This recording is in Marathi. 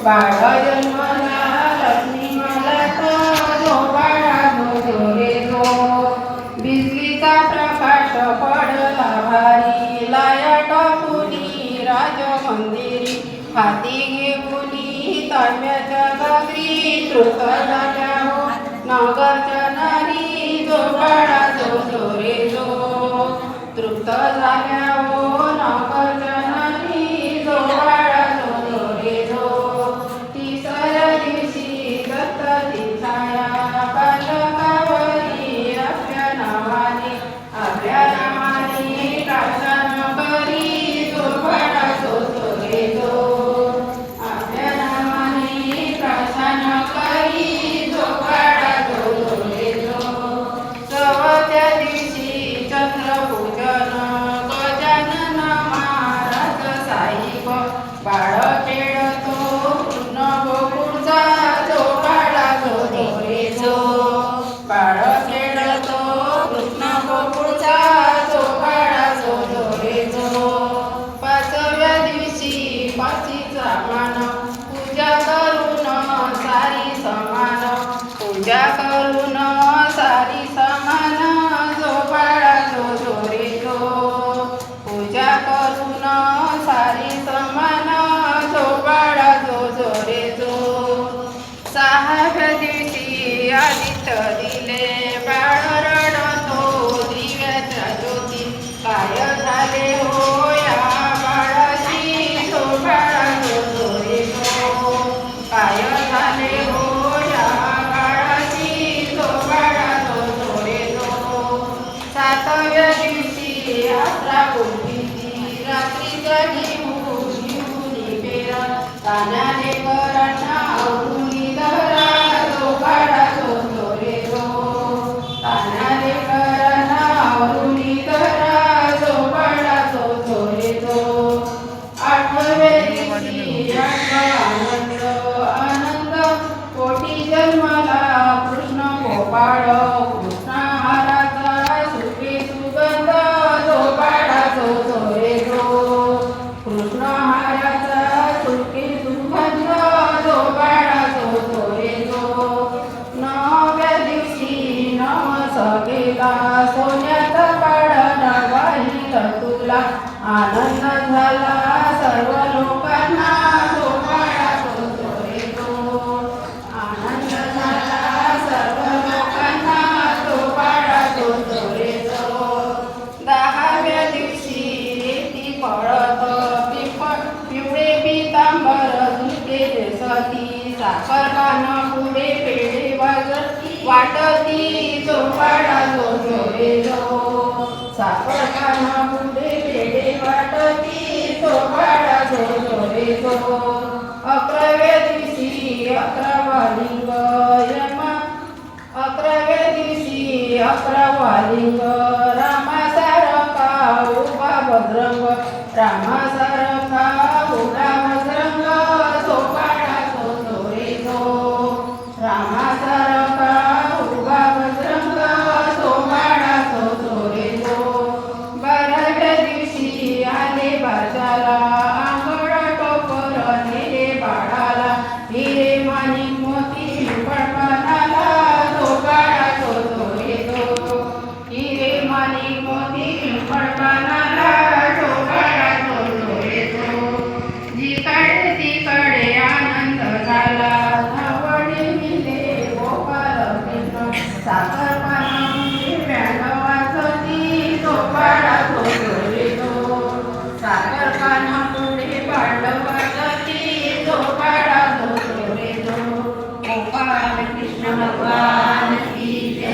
बाळ जन्मला लक्ष्मी मला तो बाळा जो रे जो बिजलीचा प्रकाश पडला भारी लाया टाकुनी राजमंदिरी हाती घेऊनी तांब्याच्या घागरी तृप्त झाल्या हो नगरच्या नारी जो बाळा जो रे जो तृप्त झाल्या हो नगरच्या नारी जो बाळा जो रे जो तिसऱ्या दिवशी दत्ताची छाया बालकावरी आपल्या नावाने प्रार्थना करी जो बाळा जो रे जो आपल्या नावाने प्रार्थना करी जो बाळा जो रे जो चवथ्या दिवशी चंद्रपूजन गजानन महाराज साईब बाळ खेळतो पूर्ण गोकुळचा जो बाळा जो रे जो बाळ खेळतो कृष्ण गोकुळचा जो बाळा जो रे जो पाचव्या दिवशी पाचीचा मान पूजा करून सारी समान पूजा करून सारी समान जो बाळा जो रे जो पूजा करून सारी समान जो बाळा जो रे जो सहाव्या दिवशी आदित्य दिले बाळ रडतो दिव्याच्या ज्योती काय झाले हो या बाळाशी जो बाळा जो रे जो काय झाले हो या बाळाशी जो बाळा जो रे जो सातव्या दिवशी यात्रा बोलली रात्रीच्या घेऊन फेर तानाने करांना आवडून धरा जो बाळा जो रे जो तानाने करांना आवडून धरा जो बाळा जो रे जो आठव्या दिवशी आनंद आनंद कोटी जन्मला कृष्ण गोपाळ कृष्ण हाराचा सुखे सुगंध जो बाळा जो रे जो कृष्ण हाराचा सुखे सुगंध जो बाळा जो रे जो नवव्या दिवशी नवस गेला सोन्याचा बाळ वाहिल तुला आनंद झाला सर्व लोकांना जो बाळा जो रे जो आनंद झाला सर्व लोकांना जो बाळा जो रे जो दहाव्या दिवशी रेती पळत पिवळे पितांबर धुतलेले सती साखर पान पुढे पेढे वाटती जो बाळा जो रे जो साखर पान पुढे पेढे वाटती जो बाळा जो रे जो अकराव्या दिवशी 11वा लिंग यमा 11व्या दिवशी 11वा लिंग रामासारखा उभा बजरंग रामासारखा उभा बजरंग जो बाळा जो रे जो रामासारखा उभा बजरंग जो बाळा जो रे जो 12व्या दिवशी आले बाजाला आंगड टोपर नेले बाळाला हिरे माणिक मोती पडपणाला जो बाळा जो रे जो हिरे माणिक मोती पडपणाला जो बाळा जो रे जो जिकडे तिकडे आनंद झाला धावडे मिले गोपाल कृष्ण साखर